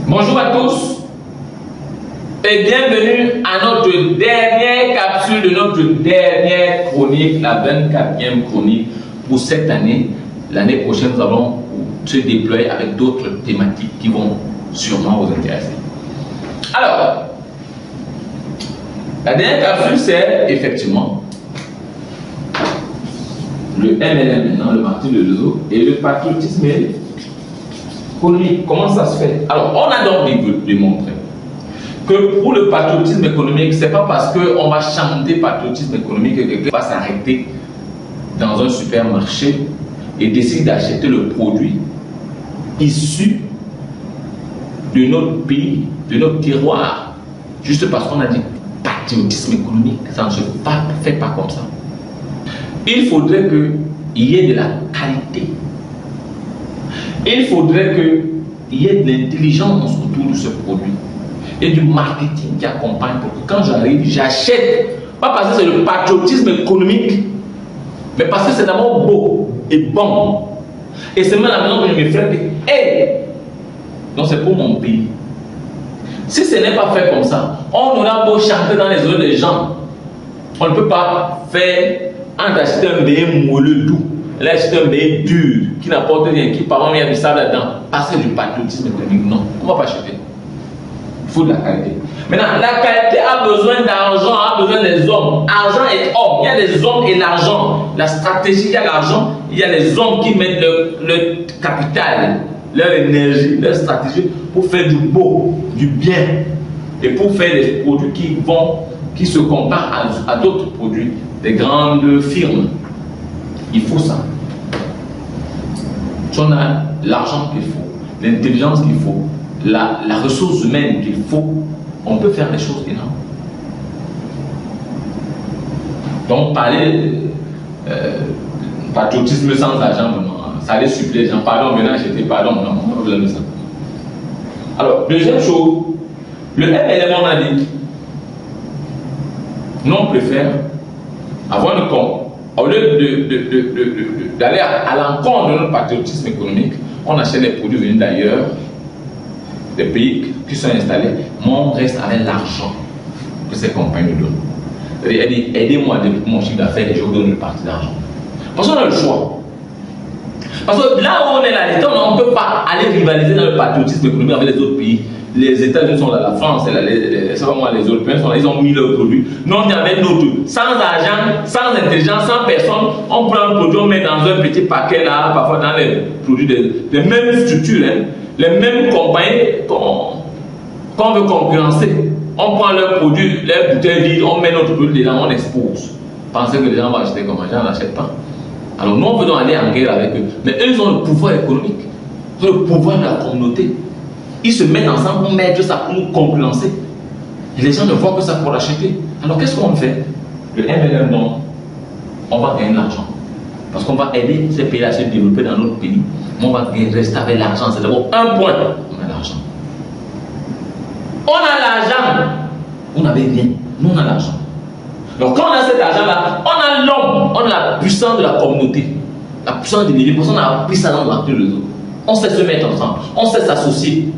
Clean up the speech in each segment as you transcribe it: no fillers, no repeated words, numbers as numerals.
Bonjour à tous et bienvenue à notre dernière capsule de notre dernière chronique, la 24e chronique pour cette année. L'année prochaine, nous allons se déployer avec d'autres thématiques qui vont sûrement vous intéresser. Alors, la dernière capsule, c'est effectivement le MLM maintenant, le marketing de réseau et le patriotisme économique. Comment ça se fait? Alors, on a donc démontré que pour le patriotisme économique, c'est pas parce qu'on va chanter patriotisme économique que quelqu'un va s'arrêter dans un supermarché et décide d'acheter le produit issu de notre pays, de notre terroir, juste parce qu'on a dit patriotisme économique. Ça ne se fait pas comme ça. Il faudrait qu'il y ait de la qualité. Il faudrait qu'il y ait de l'intelligence autour de ce produit et du marketing qui accompagne pour que quand j'arrive, j'achète, pas parce que c'est le patriotisme économique, mais parce que c'est d'abord beau et bon. Et c'est même la maison que je me fais que, hey, donc c'est pour mon pays. Si ce n'est pas fait comme ça, on aura beau chanter dans les oreilles des gens, on ne peut pas faire en acheter un BM moelleux doux. Elle a acheté un BM dur qui n'apporte rien, qui par exemple il y a du sable là-dedans. Parce que du patriotisme économique, non, on ne va pas acheter. Il faut de la qualité. Maintenant, la qualité a besoin d'argent, a besoin des hommes. Argent et homme. Il y a les hommes et l'argent. La stratégie, il y a l'argent. Il y a les hommes qui mettent le capital, leur énergie, leur stratégie pour faire du beau, du bien. Et pour faire des produits qui se comparent à d'autres produits, des grandes firmes. Il faut ça. Si on a l'argent qu'il faut, l'intelligence qu'il faut, la ressource humaine qu'il faut, on peut faire des choses énormes. Donc parler patriotisme sans argent, ça allait suppléer les gens. Pardon, maintenant j'étais pardon, non, on n'a pas besoin de ça. Alors, deuxième chose, le MLM, on a dit, nous on préfère avoir le compte. Au lieu d'aller à l'encontre de notre patriotisme économique, on achète des produits venus d'ailleurs, des pays qui sont installés, mais on reste avec l'argent que ces compagnies nous donnent. Elle dit, aidez-moi avec mon chiffre d'affaires et je vous donne une partie d'argent. Parce qu'on a le choix. Parce que là où on est là, on ne peut pas aller rivaliser dans le patriotisme économique avec les autres pays. Les États-Unis sont là, la France, les Européens sont là, ils ont mis leurs produits. Nous, on est avec notre, sans argent, sans intelligence, sans personne, on prend un produit, on met dans un petit paquet là, parfois dans les produits des mêmes structures, hein, les mêmes compagnies qu'on veut concurrencer. On prend leurs produits, leurs bouteilles vides, on met notre produit dedans, on expose. Pensez que les gens vont acheter comme ça, on n'achète pas. Alors nous, on veut donc aller en guerre avec eux. Mais eux, ils ont le pouvoir économique, ils ont le pouvoir de la communauté. Ils se mettent ensemble pour mettre ça pour nous concurrencer. Et les gens ne voient que ça pour l'acheter. Alors qu'est-ce qu'on fait? Le MLM, donc, on va gagner de l'argent. Parce qu'on va aider ces pays à se développer dans notre pays. On va rester avec l'argent. C'est d'abord un point. On a l'argent. On a l'argent. Vous n'avez rien. Nous, on a l'argent. Donc quand on a cet argent-là, on a l'homme. On a la puissance de la communauté. La puissance de l'idée. Parce qu'on a appris ça dans le réseau. On sait se mettre ensemble. On sait s'associer.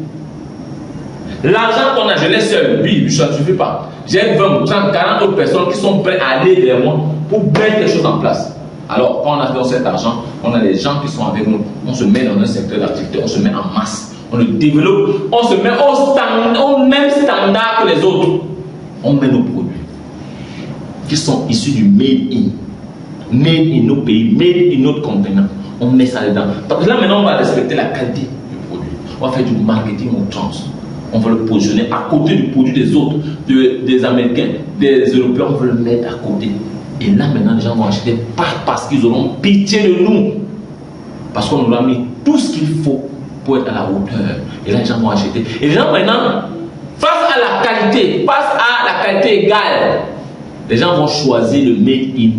L'argent qu'on a, je l'ai seul, oui, ça ne suffit pas. J'ai 20, 30, 40 autres personnes qui sont prêtes à aller vers moi pour mettre quelque chose en place. Alors, quand on a fait cet argent, on a des gens qui sont avec nous. On se met dans un secteur d'activité, on se met en masse. On le développe, on se met au même standard que les autres. On met nos produits qui sont issus du made in. Made in nos pays, made in notre continent. On met ça dedans. Donc là, maintenant, on va respecter la qualité du produit. On va faire du marketing au trans. On va le positionner à côté du produit des autres, des Américains, des Européens, on va le mettre à côté. Et là maintenant les gens vont acheter pas parce qu'ils auront pitié de nous, parce qu'on nous a mis tout ce qu'il faut pour être à la hauteur. Et là les gens vont acheter. Et les gens maintenant, face à la qualité, face à la qualité égale, les gens vont choisir le made in.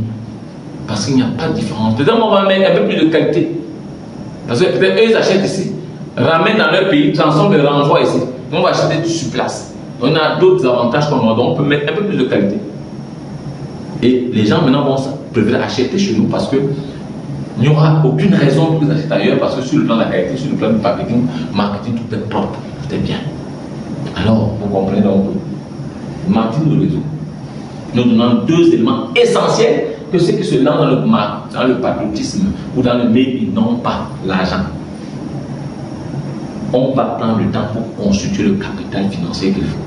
Parce qu'il n'y a pas de différence. Peut-être on va mettre un peu plus de qualité. Parce que peut-être eux ils achètent ici, ramènent dans leur pays, transforment et renvoient ici. On va acheter du sur place. On a d'autres avantages qu'on a, donc on peut mettre un peu plus de qualité. Et les gens maintenant vont préférer acheter chez nous parce qu'il n'y aura aucune raison pour les acheter ailleurs parce que sur le plan de la qualité, sur le plan du marketing, tout est propre. tout est bien. Alors, vous comprenez donc, Martin nous résout. Nous donnons deux éléments essentiels que ceux qui se lancent dans le patriotisme ou dans le made, ils n'ont pas l'argent. On va prendre le temps pour constituer le capital financier qu'il faut,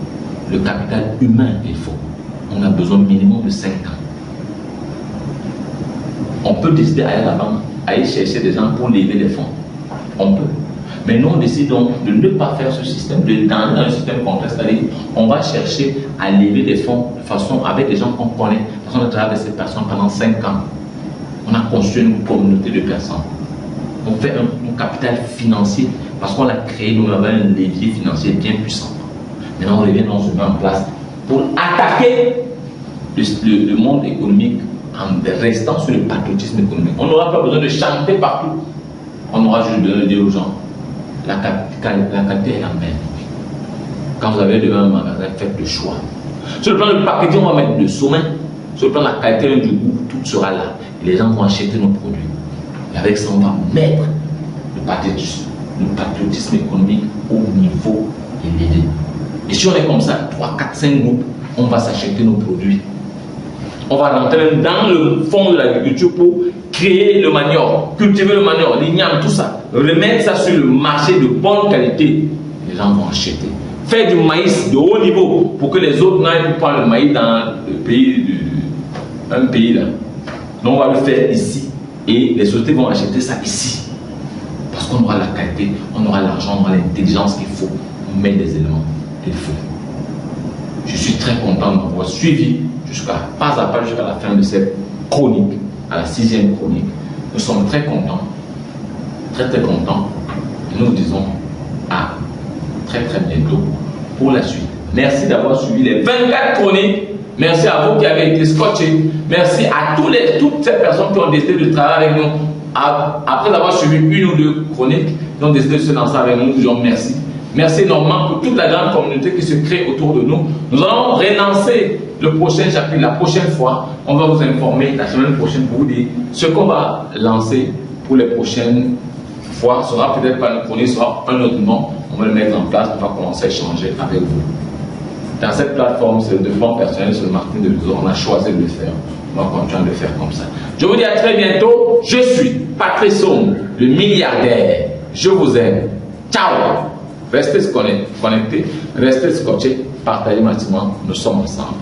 le capital humain qu'il faut. On a besoin minimum de 5 ans. On peut décider d'aller à la banque, aller chercher des gens pour lever des fonds. On peut. Mais nous, on décide donc de ne pas faire ce système, dans un système complexe, c'est-à-dire on va chercher à lever des fonds de façon avec des gens qu'on connaît, de façon de travailler avec ces personnes pendant 5 ans. On a construit une communauté de personnes. On fait un capital financier parce qu'on a créé, nous avons un levier financier bien puissant. Maintenant, on revient, on se met en place pour attaquer le monde économique en restant sur le patriotisme économique. On n'aura pas besoin de chanter partout. On aura juste besoin de dire aux gens, la qualité est la même. Quand vous avez devant un magasin, faites le choix. Sur le plan du packaging, on va mettre le sommet. Sur le plan de la qualité du goût, tout sera là. Et les gens vont acheter nos produits. Et avec ça, on va mettre le patriotisme économique au niveau élevé. Et si on est comme ça, 3, 4, 5 groupes, on va s'acheter nos produits. On va rentrer dans le fond de l'agriculture pour créer le manioc, cultiver le manioc, l'igname, tout ça. Remettre ça sur le marché de bonne qualité. Les gens vont acheter. Faire du maïs de haut niveau pour que les autres n'aillent pas prendre le maïs dans le pays, un pays là. Donc on va le faire ici. Et les sociétés vont acheter ça ici. Parce qu'on aura la qualité, on aura l'argent, on aura l'intelligence qu'il faut. On met des éléments qu'il faut. Je suis très content d'avoir suivi pas à pas jusqu'à la fin de cette chronique, à la 6e chronique. Nous sommes très contents, très contents. Et nous disons à très bientôt pour la suite. Merci d'avoir suivi les 24 chroniques. Merci à vous qui avez été scotchés. Merci à toutes ces personnes qui ont décidé de travailler avec nous. Après avoir suivi une ou deux chroniques, qui ont décidé de se lancer avec nous, nous disons merci. Merci énormément pour toute la grande communauté qui se crée autour de nous. Nous allons relancer le prochain chapitre la prochaine fois. On va vous informer la semaine prochaine pour vous dire ce qu'on va lancer pour les prochaines fois. Ce sera peut-être pas une chronique, ce sera un autre nom. On va le mettre en place, on va commencer à échanger avec vous. Dans cette plateforme, c'est le développement personnel sur le marketing de réseau. On a choisi de le faire. On va continuer de le faire comme ça. Je vous dis à très bientôt. Je suis Patrice Somme, le milliardaire. Je vous aime. Ciao. Restez connectés, restez scotchés, partagez maximum. Nous sommes ensemble.